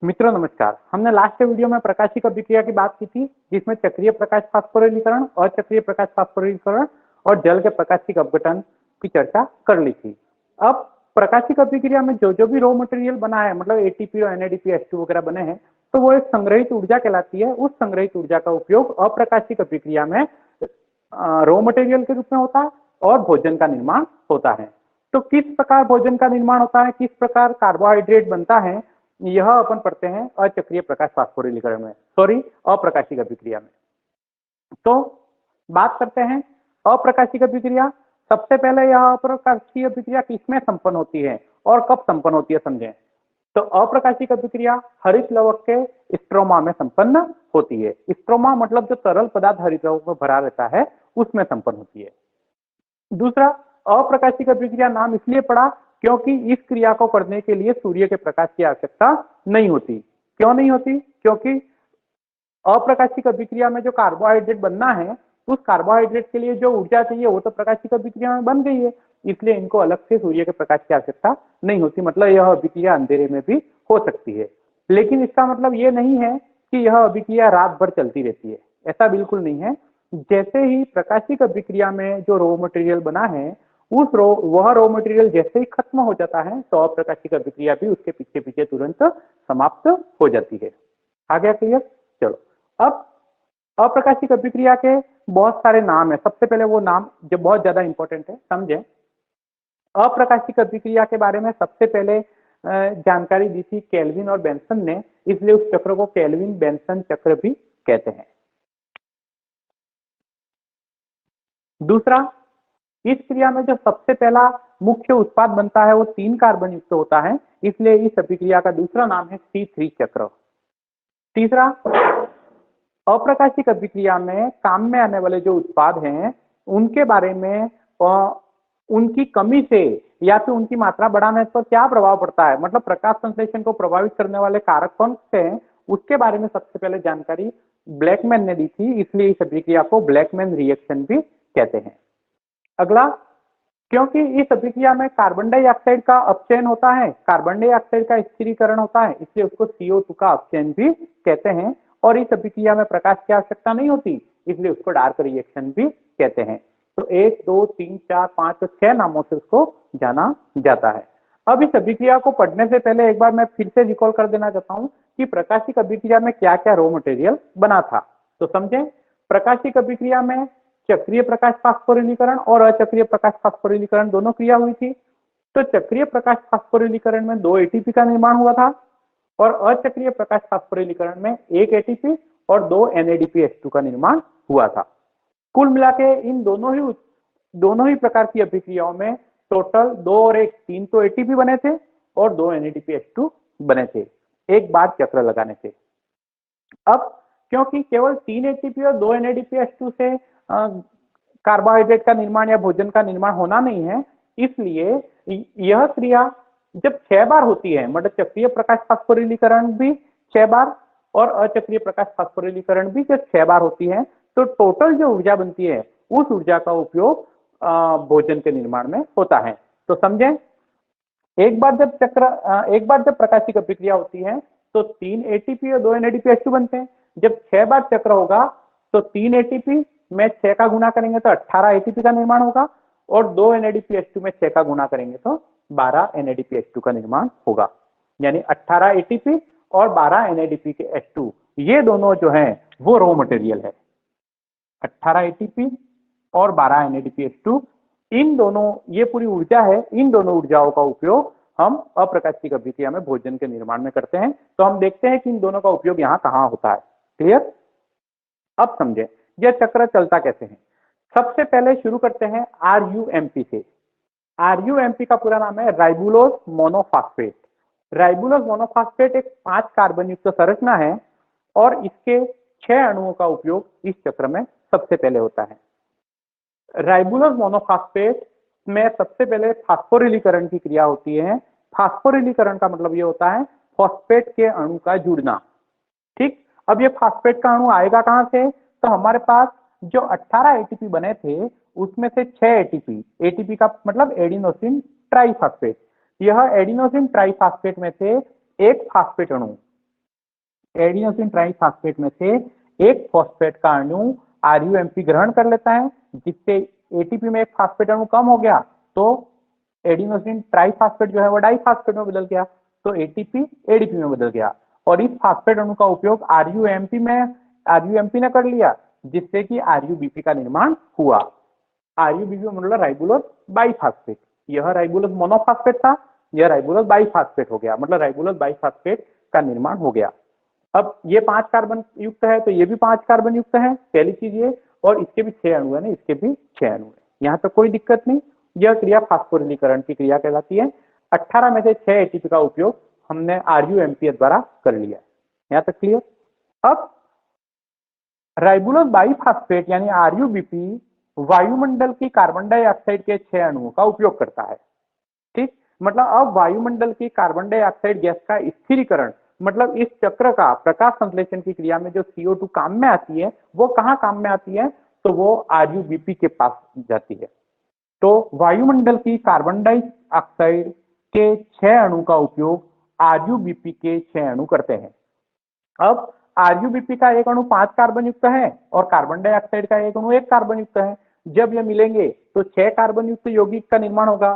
मित्रों नमस्कार। हमने लास्ट वीडियो में प्रकाशिक अभिक्रिया की बात की थी, जिसमें चक्रीय प्रकाश फास्फोरिलीकरण, अचक्रीय प्रकाश फास्फोरिलीकरण और जल के प्रकाशिक अपघटन की चर्चा कर ली थी। अब प्रकाशिक अभिक्रिया में जो जो भी रॉ मटेरियल बना है, मतलब एटीपी और एनएडीपी H2 वगैरह बने हैं, तो वो एक संग्रहित ऊर्जा कहलाती है। उस संग्रहित ऊर्जा का उपयोग अप्रकाशिक अभिक्रिया में रॉ मटेरियल के रूप में होता है और भोजन का निर्माण होता है। तो किस प्रकार भोजन का निर्माण होता है, किस प्रकार कार्बोहाइड्रेट बनता है, यह अपन पढ़ते हैं अचक्रीय प्रकाश फास्फोरिलीकरण में, सॉरी अप्रकाशिक अभिक्रिया में। तो बात करते हैं अप्रकाशिक अभिक्रिया। सबसे पहले यह अप्रकाशीय अभिक्रिया किसमें संपन्न होती है और कब संपन्न होती है, समझें। तो अप्रकाशिक अभिक्रिया हरित लवक के स्ट्रोमा में संपन्न होती है। स्ट्रोमा मतलब जो तरल पदार्थ हरित लवक में भरा रहता है, उसमें संपन्न होती है। दूसरा, अप्रकाशिक अभिक्रिया नाम इसलिए पड़ा क्योंकि इस क्रिया को करने के लिए सूर्य के प्रकाश की आवश्यकता नहीं होती। क्यों नहीं होती? क्योंकि अप्रकाशिक अभिक्रिया में जो कार्बोहाइड्रेट बनना है, उस कार्बोहाइड्रेट के लिए जो ऊर्जा चाहिए वो तो प्रकाशिक अभिक्रिया में बन गई है, इसलिए इनको अलग से सूर्य के प्रकाश की आवश्यकता नहीं होती। मतलब यह अभिक्रिया अंधेरे में भी हो सकती है। लेकिन इसका मतलब ये नहीं है कि यह अभिक्रिया रात भर चलती रहती है, ऐसा बिल्कुल नहीं है। जैसे ही प्रकाशिक अभिक्रिया में जो रॉ मटेरियल बना है, वह रॉ मटेरियल जैसे ही खत्म हो जाता है, तो अप्रकाशिक अभिक्रिया भी उसके पीछे पीछे तुरंत समाप्त हो जाती है। आ गया क्लियर? चलो, अब अप्रकाशिक अभिक्रिया के बहुत सारे नाम है। सबसे पहले वो नाम जो बहुत ज्यादा इंपॉर्टेंट है, समझे। अप्रकाशिक अभिक्रिया के बारे में सबसे पहले जानकारी दी थी केल्विन और बेंसन ने, इसलिए उस चक्र को केल्विन बेंसन चक्र भी कहते हैं। दूसरा, इस क्रिया में जो सबसे पहला मुख्य उत्पाद बनता है वो 3 कार्बन युक्त होता है, इसलिए इस अभिक्रिया का दूसरा नाम है C3 चक्र। तीसरा, अप्रकाशिक अभिक्रिया में काम में आने वाले जो उत्पाद हैं, उनके बारे में उनकी कमी से या फिर उनकी मात्रा बढ़ाने पर क्या प्रभाव पड़ता है, मतलब प्रकाश संश्लेषण को प्रभावित करने वाले कारक कौन से हैं, उसके बारे में सबसे पहले जानकारी ब्लैकमैन ने दी थी, इसलिए इस अभिक्रिया को ब्लैकमैन रिएक्शन भी कहते हैं। अगला, क्योंकि इस अभिक्रिया में कार्बन डाइऑक्साइड का अपचयन होता है, कार्बन डाइऑक्साइड का स्थिरीकरण होता है, इसलिए उसको CO2 का अपचयन भी कहते हैं। और इस अभिक्रिया में प्रकाश की आवश्यकता नहीं होती, इसलिए उसको डार्क रिएक्शन भी कहते हैं। तो 1, 2, 3, 4, 5 और 6 नामों से उसको जाना जाता है। अब इस अभिक्रिया को पढ़ने से पहले एक बार मैं फिर से रिकॉल कर देना चाहता हूं कि प्रकाशिक अभिक्रिया में क्या क्या रॉ मटेरियल बना था। तो समझें, प्रकाशिक अभिक्रिया में चक्रीय प्रकाश फास्फोरिलीकरण और अचक्रीय प्रकाश फास्फोरिलीकरण दोनों क्रिया हुई थी। तो चक्रीय प्रकाश फास्फोरिलीकरण में 2 एटीपी का निर्माण हुआ था और अचक्रीय प्रकाश फास्फोरिलीकरण में 1 एटीपी और 2 एनएडीपी H2 का निर्माण हुआ था। कुल मिला के इन दोनों ही प्रकार की अभिक्रियाओं में टोटल 2 और 1 3 तो एटीपी बने थे और 2 एनएडीपी H2 बने थे एक बार चक्र लगाने से। अब क्योंकि केवल 3 एटीपी और 2 एनएडीपी H2 से कार्बोहाइड्रेट का निर्माण या भोजन का निर्माण होना नहीं है, इसलिए यह क्रिया जब 6 बार होती है, मतलब चक्रीय प्रकाश फास्फोरिलीकरण भी 6 बार और अचक्रीय प्रकाश फास्फोरिलीकरण भी जब 6 बार होती है, तो टोटल जो ऊर्जा बनती है उस ऊर्जा का उपयोग भोजन के निर्माण में होता है। तो समझें, एक बार जब प्रकाशिक अभिक्रिया होती है तो 3 एटीपी और 2 एनएडीपी H2 बनते हैं। जब 6 बार चक्र होगा तो 3 एटीपी में 6 का गुणा करेंगे तो 18 एटीपी का निर्माण होगा और 2 एनएडीपी H2 में 6 का गुणा करेंगे तो 12 एनएडीपी H2 का निर्माण होगा। यानी 18 एटीपी और 12 एनएडीपी के H2, ये दोनों जो हैं वो रॉ मटेरियल है। 18 एटीपी और 12 एनएडीपी H2, इन दोनों, ये पूरी ऊर्जा है, इन दोनों ऊर्जाओं का उपयोग हम अप्रकाशिक अभिक्रिया में भोजन के निर्माण में करते हैं। तो हम देखते हैं कि इन दोनों का उपयोग यहाँ कहाँ होता है। क्लियर? अब समझे यह चक्र चलता कैसे है। सबसे पहले शुरू करते हैं RUMP से। RUMP का पूरा नाम है राइबुलोज मोनोफॉस्फेट। राइबुलोज मोनोफॉस्फेट एक 5 कार्बन युक्त संरचना है और इसके 6 अणुओं का उपयोग इस चक्र में सबसे पहले होता है। राइबुलोज मोनोफॉस्फेट में सबसे पहले फास्फोरिलीकरण की क्रिया होती है। फास्फोरिलीकरण का मतलब ये होता है फॉस्फेट के अणु का जुड़ना। ठीक, अब ये फास्फेट का अणु आएगा कहां से? तो हमारे पास जो 18 एटीपी बने थे उसमें से 6 एटीपी, एटीपी का मतलब एडिनोसिन ट्राइफॉस्फेट, यह एडिनोसिन ट्राइफॉस्फेट में से एक फास्फेट अणु एडिनोसिन ट्राइफॉस्फेट में से एक फॉस्फेट का अणु आरयूएमपी ग्रहण कर लेता है, जिससे एटीपी में एक फॉस्फेट अणु कम हो गया, तो एडिनोसिन ट्राइफॉस्फेट जो है वो डाइफॉस्फेट में बदल गया, तो एटीपी एडीपी में बदल गया। और इस फॉस्फेट अणु का उपयोग आरयूएमपी ने कर लिया, जिससे कि आरयूबीपी का निर्माण हुआ। आरयूबीपी मतलब राइबोलोज बाइफॉस्फेट। यह राइबोलोज मोनोफॉस्फेट था, यह राइबोलोज बाइफॉस्फेट हो गया, मतलब राइबोलोज बाइफॉस्फेट का निर्माण हो गया। अब ये 5 कार्बन युक्त है, तो ये भी 5 कार्बन युक्त है, पहली चीज ये। और इसके भी 6 अणु है ना, इसके भी 6 अणु है, यहाँ तक कोई दिक्कत नहीं। यह क्रिया फास्फोरिलीकरण की क्रिया कहलाती है। 18 में से 6 एटीपी का उपयोग हमने आरयूएमपी द्वारा कर लिया। यहाँ तक क्लियर। अब राइबोलोज बाइफॉस्फेट यानी आरयूबीपी वायुमंडल की कार्बन डाइऑक्साइड के 6 अणुओं का उपयोग करता है। ठीक, मतलब अब वायुमंडल की कार्बन डाइऑक्साइड गैस का स्थिरीकरण, मतलब इस चक्र का प्रकाश संश्लेषण की क्रिया में जो CO2 काम में आती है, वो कहाँ काम में आती है, तो वो आरयूबीपी के पास जाती है। तो वायुमंडल की कार्बन डाइऑक्साइड के 6 अणु का उपयोग आरयूबीपी के 6 अणु करते हैं। अब आरयूबीपी का एक अणु 5 कार्बन युक्त है और कार्बन डाइऑक्साइड का एक अणु 1 कार्बन युक्त है। जब ये मिलेंगे तो 6 कार्बन युक्त यौगिक का निर्माण होगा।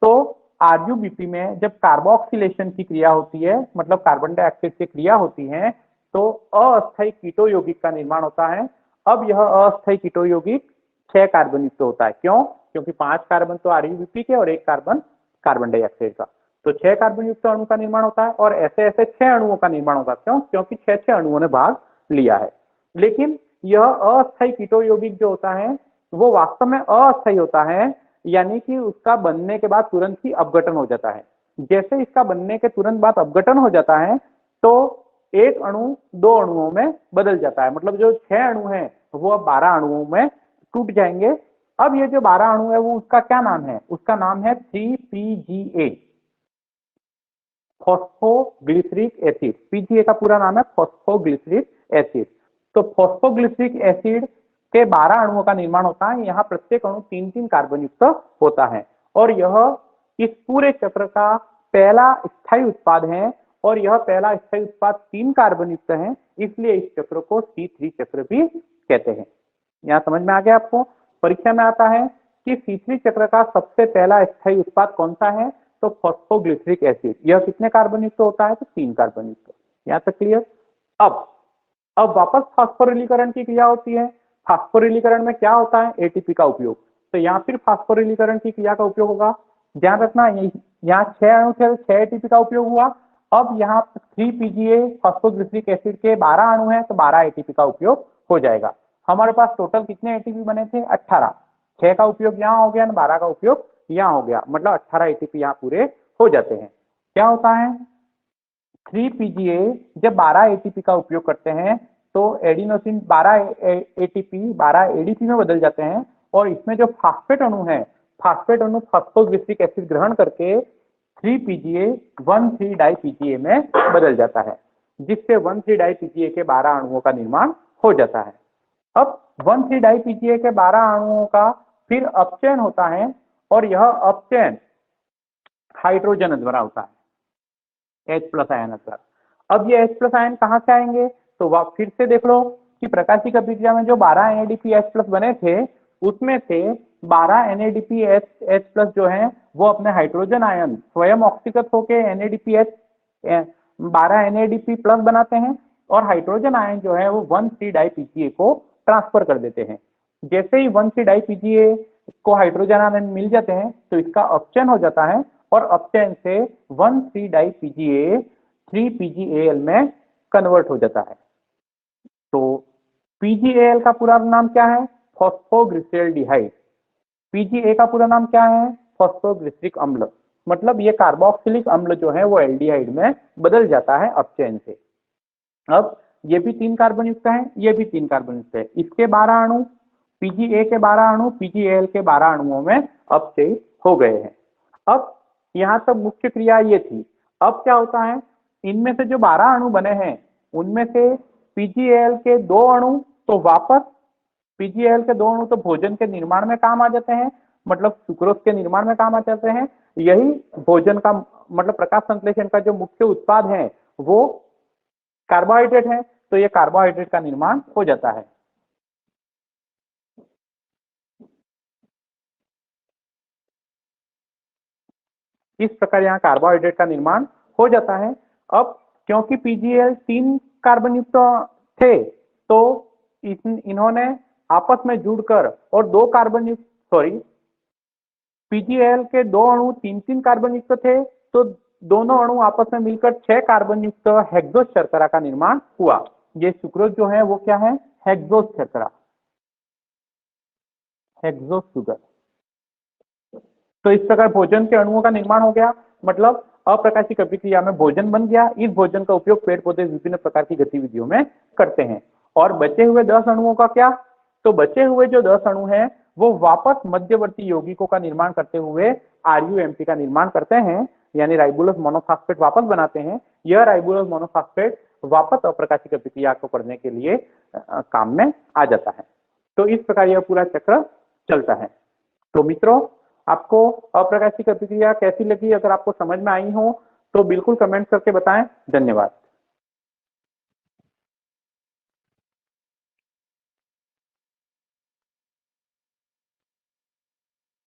तो आरयूबीपी में जब कार्बोक्सिलेशन की क्रिया होती है, मतलब कार्बन डाइऑक्साइड से क्रिया होती है, तो अस्थायी कीटो यौगिक का निर्माण होता है। अब यह अस्थायी कीटो यौगिक 6 कार्बन युक्त होता है। क्यों? क्योंकि 5 कार्बन तो आरयूबीपी के और 1 कार्बन कार्बन डाइऑक्साइड का, तो 6 कार्बन युक्त अणु का निर्माण होता है। और ऐसे ऐसे 6 अणुओं का निर्माण होगा। क्यों? क्योंकि 6 अणुओं ने भाग लिया है। लेकिन यह अस्थायी कीटो यौगिक जो होता है वो वास्तव में अस्थायी होता है, यानी कि उसका बनने के बाद तुरंत ही अपघटन हो जाता है। जैसे इसका बनने के तुरंत बाद अपघटन हो जाता है, तो एक अणु 2 अणुओं में बदल जाता है। मतलब जो 6 अणु हैं वो अब 12 अणुओं में टूट जाएंगे। अब ये जो 12 अणु है वो उसका क्या नाम है? उसका नाम है 3PGA, फॉस्फोग्लिसरिक एसिड। पीजीए का पूरा नाम है फॉस्फोग्लिसरिक एसिड। तो फॉस्फोग्लिसरिक एसिड के 12 अणुओं का निर्माण होता है। यहाँ प्रत्येक अणु 3-3 कार्बन युक्त होता है और यह इस पूरे चक्र का पहला स्थायी उत्पाद है। और यह पहला स्थायी उत्पाद 3 कार्बन युक्त है, इसलिए इस चक्र को C3 चक्र भी कहते हैं। यहाँ समझ में आ गया आपको? परीक्षा में आता है कि C3 चक्र का सबसे पहला स्थायी उत्पाद कौन सा है, तो फॉस्फोग्लिसरिक एसिड। यह कितने कार्बन युक्त होता है, तो 3 कार्बन युक्त। यहाँ तक क्लियर। अब वापस फास्फोरिलीकरण की क्रिया होती है। फास्फोरिलीकरण में क्या होता है? एटीपी का उपयोग। तो यहाँ फिर फास्फोरिलीकरण की क्रिया का उपयोग होगा। ध्यान रखना, यहाँ 6 अणु थे, 6 एटीपी का उपयोग हुआ। अब यहाँ 3PGA फॉस्फोग्लिसरिक एसिड के 12 अणु हैं, तो 12 एटीपी का उपयोग हो जाएगा। हमारे पास टोटल कितने एटीपी बने थे? 18। 6 का उपयोग यहाँ हो गया, 12 का उपयोग यहाँ हो गया, मतलब 18 एटीपी यहाँ पूरे हो जाते हैं। क्या होता है? 3PGA जब 12 एटीपी का उपयोग करते हैं तो एडिनोसिन 12 एटीपी 12 एडीपी में बदल जाते हैं। और इसमें जो फास्फेट अणु है, फास्फेट अणु फॉस्फोग्लिसरिक एसिड ग्रहण करके 3PGA 1,3 डाइपीजीए में बदल जाता है, जिससे 1,3 डाइपीजीए के 12 अणुओं का निर्माण हो जाता है। अब 1,3 डाइपीजीए के 12 अणुओं का फिर अपचयन होता है और यह अपचयन हाइड्रोजन द्वारा होता है, H+ आयन द्वारा। अब ये H+ आयन कहाँ से आएंगे? तो वह फिर से देख लो कि प्रकाशिक अभिक्रिया में जो 12 NADPH+ बने थे, उसमें से 12 NADPH+ जो है वो अपने हाइड्रोजन आयन स्वयं ऑक्सीकृत होकर NADPH 12 NADP+ बनाते हैं और हाइड्रोजन आयन जो है वो 1,3 डाइपीजीए को ट्रांसफर कर देते हैं। जैसे ही 1,3 डाइपीजीए को हाइड्रोजन आयन मिल जाते हैं तो इसका अपचयन हो जाता है और अपचयन से 1,3 डाइपीजीए 3PGAL में कन्वर्ट हो जाता है। तो PGAL का पूरा नाम क्या है? फॉस्फोग्लिसरल्डिहाइड। PGA का पूरा नाम क्या है? फॉस्फोग्लिसरिक अम्ल। मतलब ये कार्बोक्सिलिक अम्ल जो है वो एल्डिहाइड में बदल जाता है अपचयन से। अब ये भी 3 कार्बन युक्त है, ये भी 3 कार्बन युक्त है। इसके 12 अणु, PGA के 12 अणु PGAL के 12 अणुओं में अपचयित हो गए हैं। अब यहाँ तक मुख्य क्रिया ये थी। अब क्या होता है? इनमें से जो 12 अणु बने हैं उनमें से PGAL के 2 अणु तो वापस PGAL के 2 अणु तो भोजन के निर्माण में काम आ जाते हैं, मतलब सुक्रोज के निर्माण में काम आ जाते हैं। यही भोजन का मतलब प्रकाश संश्लेषण का जो मुख्य उत्पाद है वो कार्बोहाइड्रेट है तो ये कार्बोहाइड्रेट का निर्माण हो जाता है। इस प्रकार यहाँ कार्बोहाइड्रेट का निर्माण हो जाता है। अब क्योंकि पीजीएल 3 कार्बन युक्त थे तो इन्होंने आपस में जुड़कर और 2 कार्बन युक्त पीजीएल के 2 अणु 3-3 कार्बन युक्त थे तो दोनों अणु आपस में मिलकर 6 कार्बन युक्त हेक्सोस शर्करा का निर्माण हुआ। ये सुक्रोज जो है वो क्या है, हेक्सोस शर्करा, हेक्सोस शुगर। तो इस प्रकार भोजन के अणुओं का निर्माण हो गया, मतलब अप्रकाशिक अभिक्रिया में भोजन बन गया। इस भोजन का उपयोग पेड़ पौधे विभिन्न प्रकार की गतिविधियों में करते हैं। और बचे हुए 10 अणुओं का क्या, तो बचे हुए जो 10 अणु हैं वो वापस मध्यवर्ती यौगिकों का निर्माण करते हुए आरयूएमपी का निर्माण करते हैं, यानी राइबोलोज मोनोफॉस्फेट वापस बनाते हैं। यह राइबोलोज मोनोफॉस्फेट वापस अप्रकाशिक अभिक्रिया को करने के लिए काम में आ जाता है। तो इस प्रकार यह पूरा चक्र चलता है। तो मित्रों, आपको अप्रकाशिक अभिक्रिया कैसी लगी? अगर आपको समझ में आई हो तो बिल्कुल कमेंट करके बताएं। धन्यवाद।